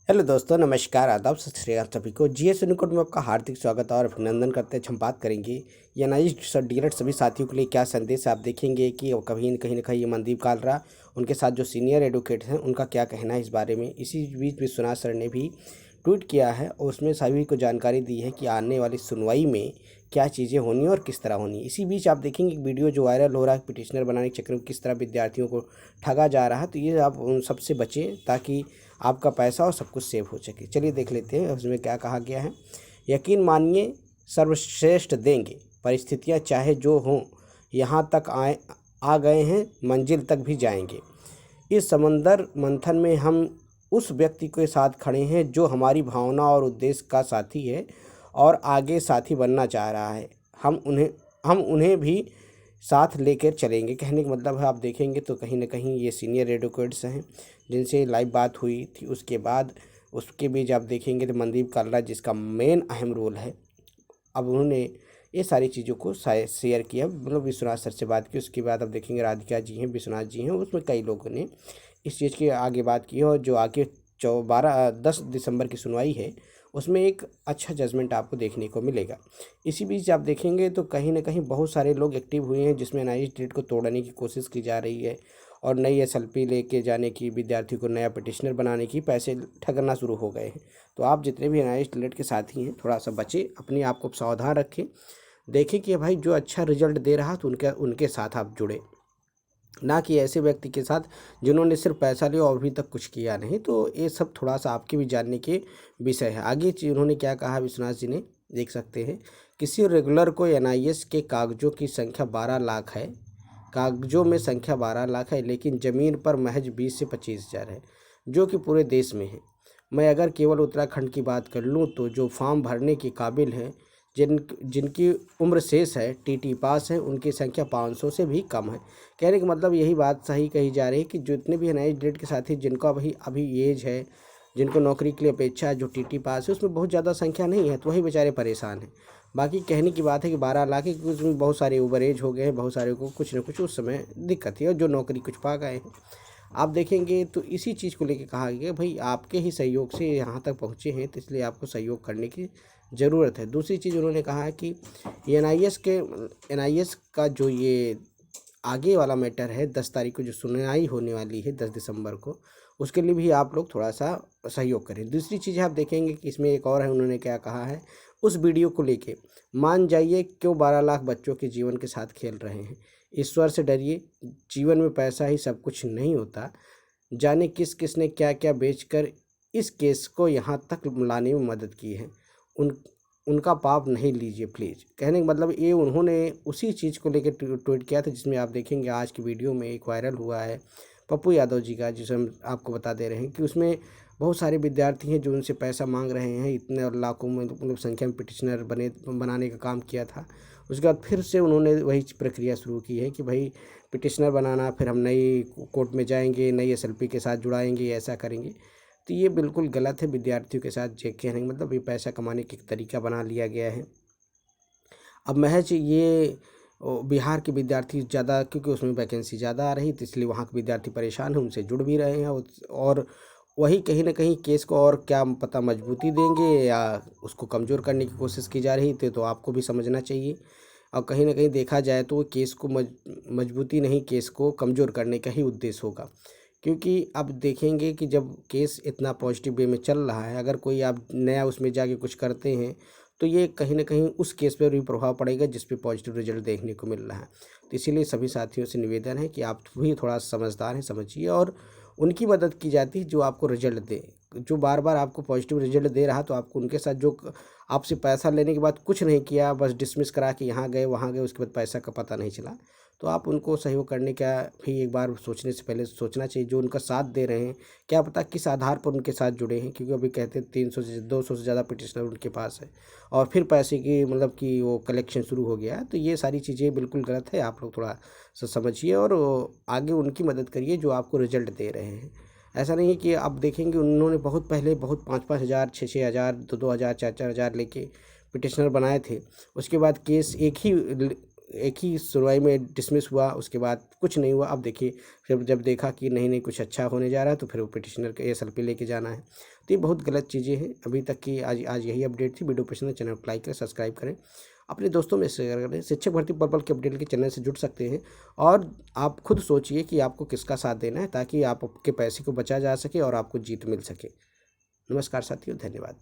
Hello दोस्तों, नमस्कार, आदाब, सत श्री अकाल सभी को। जीएस यूनिकोड में आपका हार्दिक स्वागत और अभिनंदन करते हैं। हम बात करेंगे ये एनआईएस डीएलएड सभी साथियों के लिए क्या संदेश है। आप देखेंगे कि कहीं न कहीं ये मनदीप कालरा उनके साथ जो सीनियर एडवोकेट हैं उनका क्या कहना है इस बारे में। इसी बीच विश्वनाथ सर ने भी ट्वीट किया है और उसमें सभी को जानकारी दी है कि आने वाली सुनवाई में क्या चीज़ें होनी और किस तरह होनी। इसी बीच आप देखेंगे एक वीडियो जो वायरल हो रहा है, पिटिशनर बनाने के चक्कर में किस तरह विद्यार्थियों को ठगा जा रहा है। तो ये आप उन सबसे बचें ताकि आपका पैसा और सब कुछ सेव हो सके। चलिए देख लेते हैं उसमें क्या कहा गया है। यकीन मानिए सर्वश्रेष्ठ देंगे, परिस्थितियां चाहे जो हों, यहाँ तक आ गए हैं, मंजिल तक भी जाएंगे। इस समंदर मंथन में हम उस व्यक्ति के साथ खड़े हैं जो हमारी भावना और उद्देश्य का साथी है और आगे साथी बनना चाह रहा है। हम उन्हें भी साथ लेकर चलेंगे। कहने का मतलब है, आप देखेंगे तो कहीं न कहीं ये सीनियर एडवोकेट्स हैं जिनसे लाइव बात हुई थी। उसके बीच आप देखेंगे तो मनदीप कालरा जिसका मेन अहम रोल है, अब उन्होंने ये सारी चीज़ों को शेयर किया, मतलब विश्वनाथ सर से बात की। उसके बाद आप देखेंगे राधिका जी हैं, विश्वनाथ जी हैं, उसमें कई लोगों ने इस चीज़ की आगे बात की है। और जो आगे 10 दिसंबर की सुनवाई है उसमें एक अच्छा जजमेंट आपको देखने को मिलेगा। इसी बीच आप देखेंगे तो कहीं न कहीं बहुत सारे लोग एक्टिव हुए हैं जिसमें एनआईएस डेट को तोड़ने की कोशिश की जा रही है और नई एसएलपी लेके जाने की, विद्यार्थी को नया पिटिशनर बनाने की, पैसे ठगना शुरू हो गए हैं। तो आप जितने भी एनआईएस डेट के साथी हैं थोड़ा सा बचें, अपने आप को सावधान रखें। देखें कि भाई जो अच्छा रिजल्ट दे रहा तो उनके साथ आप जुड़े, ना कि ऐसे व्यक्ति के साथ जिन्होंने सिर्फ पैसा लिया और अभी तक कुछ किया नहीं। तो ये सब थोड़ा सा आपके भी जानने के विषय है। आगे उन्होंने क्या कहा विश्वनाथ जी ने, देख सकते हैं। किसी रेगुलर को एनआईएस के कागजों की संख्या 12 लाख है, कागजों में संख्या 12 लाख है, लेकिन ज़मीन पर महज 20 से 25,000 है, जो कि पूरे देश में है। मैं अगर केवल उत्तराखंड की बात कर लूँ तो जो फॉर्म भरने के काबिल हैं, जिनकी उम्र शेष है, टीटी पास है, उनकी संख्या 500 से भी कम है। कहने का मतलब यही बात सही कही जा रही है कि जितने भी एनआईएस डेट के साथी जिनका अभी एज है, जिनको नौकरी के लिए अपेक्षा है, जो टीटी पास है, उसमें बहुत ज़्यादा संख्या नहीं है, तो वही बेचारे परेशान हैं। बाकी कहने की बात है कि 12 लाख है, क्योंकि उसमें बहुत सारे ओवर एज हो गए हैं, बहुत सारे को कुछ ना कुछ उस समय दिक्कत है और जो नौकरी कुछ पा गए हैं। आप देखेंगे तो इसी चीज़ को लेके कहा गया भाई आपके ही सहयोग से यहाँ तक पहुँचे हैं, तो इसलिए आपको सहयोग करने की ज़रूरत है। दूसरी चीज़ उन्होंने कहा है कि ये एनआईएस का जो ये आगे वाला मैटर है, 10 तारीख को जो सुनवाई होने वाली है 10 दिसंबर को, उसके लिए भी आप लोग थोड़ा सा सहयोग करें। दूसरी चीज़ आप देखेंगे कि इसमें एक और है, उन्होंने क्या कहा है उस वीडियो को लेके, मान जाइए क्यों 12 लाख बच्चों के जीवन के साथ खेल रहे हैं। ईश्वर से डरिए, जीवन में पैसा ही सब कुछ नहीं होता। जाने किस किसने क्या क्या बेचकर इस केस को यहाँ तक लाने में मदद की है, उन उनका पाप नहीं लीजिए प्लीज़। कहने का मतलब ये उन्होंने उसी चीज़ को लेकर ट्वीट किया था जिसमें आप देखेंगे आज की वीडियो में एक वायरल हुआ है पप्पू यादव जी का, जिसे हम आपको बता दे रहे हैं कि उसमें बहुत सारे विद्यार्थी हैं जो उनसे पैसा मांग रहे हैं। इतने और लाखों में मतलब संख्या में पिटिशनर बनाने का काम किया था। उसके बाद फिर से उन्होंने वही प्रक्रिया शुरू की है कि भाई पिटिशनर बनाना, फिर हम नई कोर्ट में जाएंगे, नई एसएलपी के साथ जुड़ाएंगे, ऐसा करेंगे। तो ये बिल्कुल गलत है। विद्यार्थियों के साथ जे कहने का मतलब ये पैसा कमाने की एक तरीका बना लिया गया है। अब महज ये बिहार के विद्यार्थी ज़्यादा, क्योंकि उसमें वैकेंसी ज़्यादा आ रही, तो इसलिए वहाँ के विद्यार्थी परेशान हैं, उनसे जुड़ भी रहे हैं और वही कहीं ना कहीं केस को और क्या पता मजबूती देंगे या उसको कमज़ोर करने की कोशिश की जा रही थी, तो आपको भी समझना चाहिए। और कहीं ना कहीं देखा जाए तो केस को मजबूती नहीं, केस को कमज़ोर करने का ही उद्देश्य होगा। क्योंकि अब देखेंगे कि जब केस इतना पॉजिटिव वे में चल रहा है, अगर कोई आप नया उसमें जाके कुछ करते हैं तो ये कहीं न कहीं उस केस पर भी प्रभाव पड़ेगा जिस पे पॉजिटिव रिजल्ट देखने को मिल रहा है। तो इसीलिए सभी साथियों से निवेदन है कि आप भी थोड़ा समझदार हैं, समझिए और उनकी मदद की जाती है जो आपको रिजल्ट दे। जो बार-बार आपको पॉजिटिव रिजल्ट दे रहा तो आपको उनके साथ जो आपसे पैसा लेने के बाद कुछ नहीं किया, बस डिसमिस करा के यहाँ गए, वहाँ गए, उसके बाद पैसा का पता नहीं चला, तो आप उनको सहयोग करने का भी एक बार सोचने से पहले सोचना चाहिए। जो उनका साथ दे रहे हैं, क्या पता किस आधार पर उनके साथ जुड़े हैं, क्योंकि अभी कहते हैं 300 से 200 से ज़्यादा पिटिशनर उनके पास है और फिर पैसे की मतलब कि वो कलेक्शन शुरू हो गया है। तो ये सारी चीज़ें बिल्कुल गलत है। आप लोग थोड़ा सा समझिए और आगे उनकी मदद करिए जो आपको रिजल्ट दे रहे हैं। ऐसा नहीं है कि आप देखेंगे उन्होंने बहुत पहले बहुत 5-5 हज़ार, 6-6 हज़ार, 2-2 हज़ार, 4-4 हज़ार लेके पिटिशनर बनाए थे। उसके बाद केस एक ही एक ही सुनवाई में डिसमिस हुआ, उसके बाद कुछ नहीं हुआ। अब देखिए फिर जब देखा कि नहीं नहीं कुछ अच्छा होने जा रहा है तो फिर वो पिटिशनर के एसएलपी लेके जाना है। तो ये बहुत गलत चीज़ें हैं। अभी तक की आज यही अपडेट थी। वीडियो पसंद है चैनल को लाइक करें, सब्सक्राइब करें, अपने दोस्तों में शेयर करें। शिक्षक भर्ती पर्पल के अपडेट के चैनल से जुड़ सकते हैं और आप खुद सोचिए कि आपको किसका साथ देना है ताकि आपके पैसे को बचा जा सके और आपको जीत मिल सके। नमस्कार साथियों, धन्यवाद।